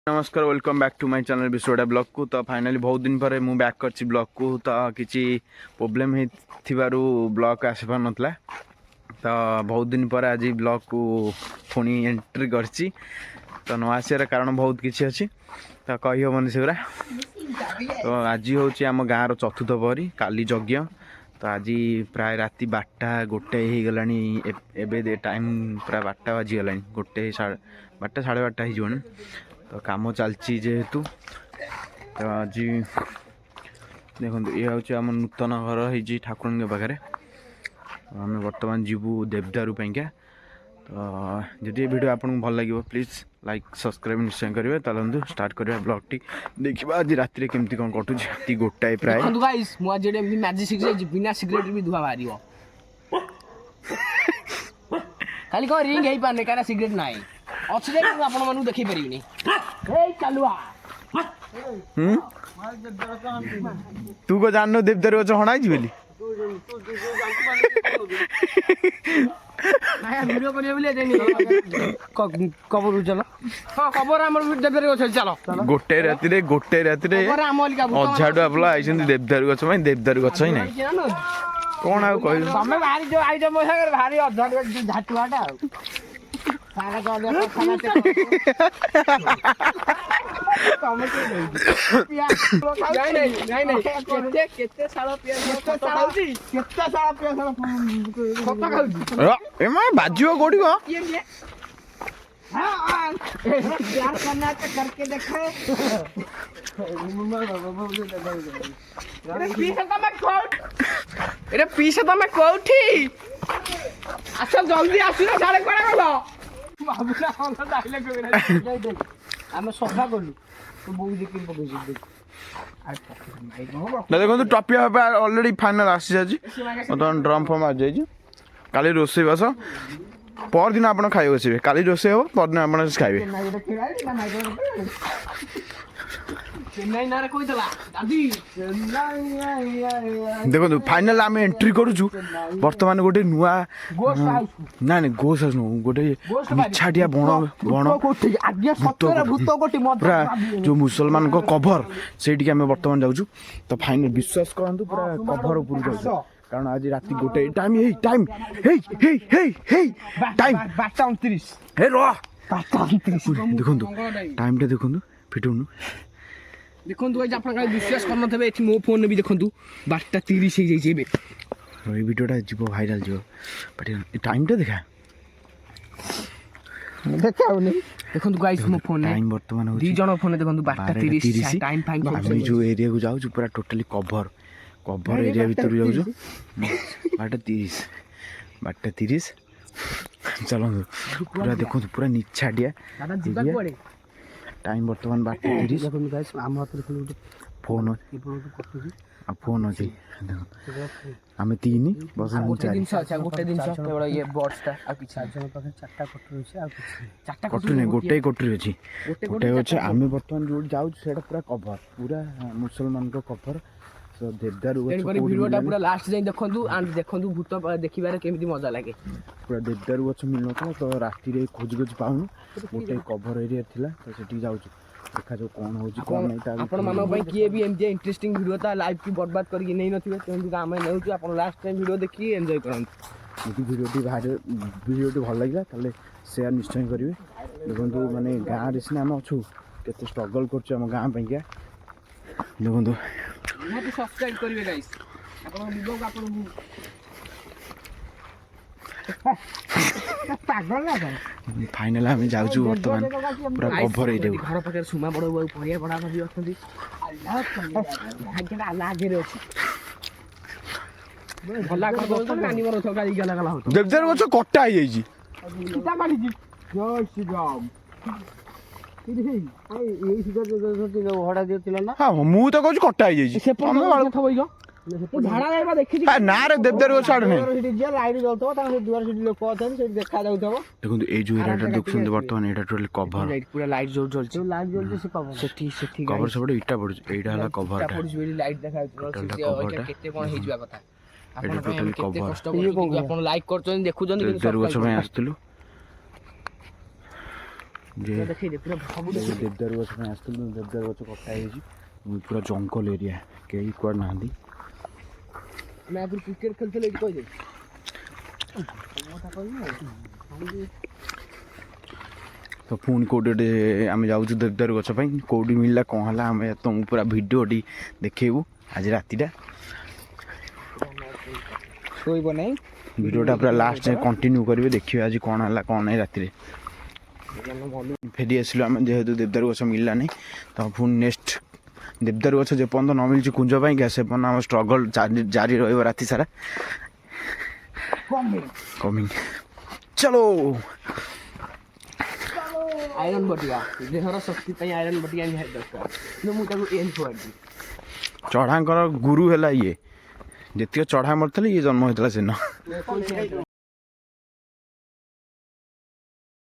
नमस्कार welcome back to my channel Vishwada blog को। तो फाइनली बहुत दिन पर मु बैक कर ब्लॉग को। तो किसी प्रोब्लेम हो ब्लॉग आसी पार नथला। तो बहुत दिन पर आज ब्लॉग को पुणी एंट्री करची। तो न आसार कारण बहुत किसी अच्छी तो कही हेनी से गुरा। तो आज हूँ आम गाँव चतुर्थ पहरी काली यज्ञ। तो आज प्राय राति 12 गोटे हो गला टाइम प्राय 12 बाजीगला गोटे 12 साढ़े 12 हो। तो काम चलती जेहेतु तो आज देखो ये हूँ आम नूतन घर हो ठाकुर पाखे। आम बर्तमान जीवु देवदारू पैंका। तो जदि वीडियो आपको भल लगे प्लीज लाइक सब्सक्राइब निश्चय करेंगे। चलते स्टार्ट करवा ब्लॉग टी देखा आज राति केमती कौन कटुची गोटाए प्राय बिना सिगरेट भी धुआ बाहर खाली कौन रिंग है पाने का सिगरेट ना अच्छे आपण मानू देखी पारिनी चलुआ तू को जान देवदारू गच हणाई बोली वीडियो कबर चलो हाँ कबर आम देवदारू गच चलो गोटे राति अझाड़ू आपला आई देवदारू गच देवदारू गच ही ना कौन आ तमें भारी जो आई मो भारी अझाड़ू झाटुआटा बाजी कौटी करके देखे पीछे तमें कौटी आस जल्दी आस साढ़े कड़े गल आम सफा कलु देखो टपिया अलरेडी फाइनाल आसी जाए बर्तमान ड्रम फर्म आ जाए काली रोसे बस पर दिन आप खाई बसवे काली रोसे हम पर दिन आप खाइबे देखो फाइनाल आम एंट्री करूँ बर्तमान गोटे नुआ ना गोस गोटे निछाटिया बण पूरा जो मुसलमान को कभर से आम बर्तमान जाऊँ। तो फाइनाल विश्वास करूँ पूरा कभर ऊपर जाऊँ कारण आज रात गोटे टाइम टाइम टाइम 12:29 देखो टाइम देखो फिटौनु देखो आप विश्वास कर ये मो फोन भी देखो 12:30 हो जाए भिडियोटा जीव भाइराल जीव टाइम देखा देखो गाइस मो फोन टाइम बर्तमान दी जण फोन देखो 12:30 टाइम फाइम आम जो एरिया को जाऊँ पूरा टोटाली कभर एरिया भीतर जाऊँ 12:30 चलो पूरा देखो पूरा निछाटिया टाइम बर्तमान 12:30 फोन फोन अच्छे आम तीन बस कटु नहीं गोटे कटुरी अच्छी गोटे अच्छे आम बर्तमान जो जाऊँ पूरा कभर पूरा मुसलमान को कभर देवदारू वीडियोटा पूरा लास्ट जाए देखु एंड देखु भूत देखिबार केमिति मजा लागे पूरा देवदारू गछ मिल तो राति खोज खोज पाऊनु गोटे कभर एरिया थिला तो सेठी जाऊँ देखा जो कौन होची कौन नहीं आपण मानो भाई किए भी एमजे इंटरेस्टिंग वीडियो ता लाइव की बर्बाद करके नहीं नथिबे तेंदी आमे नेउछु आपण लास्ट टाइम वीडियो देखि एन्जॉय करंतु यदि वीडियोटी भल लगे ताले शेयर निश्चय करेंगे। देखो माने गाँव में सीना आम अच्छु केते स्ट्रगल कर गाँव पैंका देखो सब्सक्राइब करिवे गाइस आपण वीडियो को आपण पागल ना फाइनल आम जाऊँ बर्तमान पूरा कभर घर पाखे सुमा बड़ परिया बड़ा भाभी अच्छी देवदार गछ कटा हो मु तो कहूँ कटा हो ना रे देवदार गछ आड़ देखो ये जो एरिया देखुन बर्तमान एटा टोटल कभर पूरा लाइट जोर जलছে सेठी कभर सब इटा पड़ एटा हला कभर लाइट देखा केते कोन हे जवा कथा एटा टोटल कभर आपण लाइक करछन देखुछन देवदार गछ में आस्तलु ଯେ ଦେଖେଇଦେ ପୁରା ସବୁ ଦେବଦାରୁ ଗଛ ପାଇଁ ଆସିଥିଲୁ ଦେବଦାରୁ ଗଛ କଟା ହେଇଛି ପୁରା ଜଙ୍ଗଲ ଏରିଆ କେହି କୁଆଡ଼େ ନାହାନ୍ତି ଆମେ ଆଗରୁ କ୍ରିକେଟ ଖେଳୁଥିଲେ ଏଇଠି କହିଦେ ତ ପୁଣି କେଉଁଠି ଗୋଟେ ଆମେ ଯାଉଛୁ ଦେବଦାରୁ ଗଛ ପାଇଁ କେଉଁଠି ମିଳିଲା କ'ଣ ହେଲା ଆମେ ତୁମକୁ ପୁରା ଭିଡ଼ିଓଟି ଦେଖେଇବୁ ଆଜି ରାତିଟା ଶୋଇବ ନାହିଁ ଭିଡ଼ିଓଟା ପୁରା ଲାଷ୍ଟ ଯାଏଁ କଣ୍ଟିନ୍ୟୁ କରିବେ ଦେଖିବେ ଆଜି କ'ଣ ହେଲା କ'ଣ ନାହିଁ ରାତିରେ ଫେରି ଆସିଲୁ ଆମେ ଯେହେତୁ ଦେବଦାରୁ ଗଛ ମିଳିଲାନି ତ ପୁଣି ନେକ୍ସଟ ଦେବଦାରୁ ଗଛ ଯେପର୍ଯ୍ୟନ୍ତ ନ ମିଳିଛି କୁଞ୍ଜ ପାଇଁକା ସେ ପର୍ଯ୍ୟନ୍ତ ଆମ ଷ୍ଟ୍ରଗଲ୍ ଜାରି ରହିବ ରାତି ସାରା କମିଂ ଚଲୋ ଆଇରନ୍ ବଟିକା ଦେହର ଶକ୍ତି ପାଇଁ ଆଇରନ୍ ବଟିକା ନିହାତି ଦରକାର କିନ୍ତୁ ମୁଁ ତାକୁ ଏନ୍ ଖୁଆଇଛି ଚଢ଼ାଙ୍କର ଗୁରୁ ହେଲା ଇଏ ଯେତିକି ଚଢ଼ା ମରିଥିଲେ ଇଏ ଜନ୍ମ ହେଇଥିଲା ସେଦିନ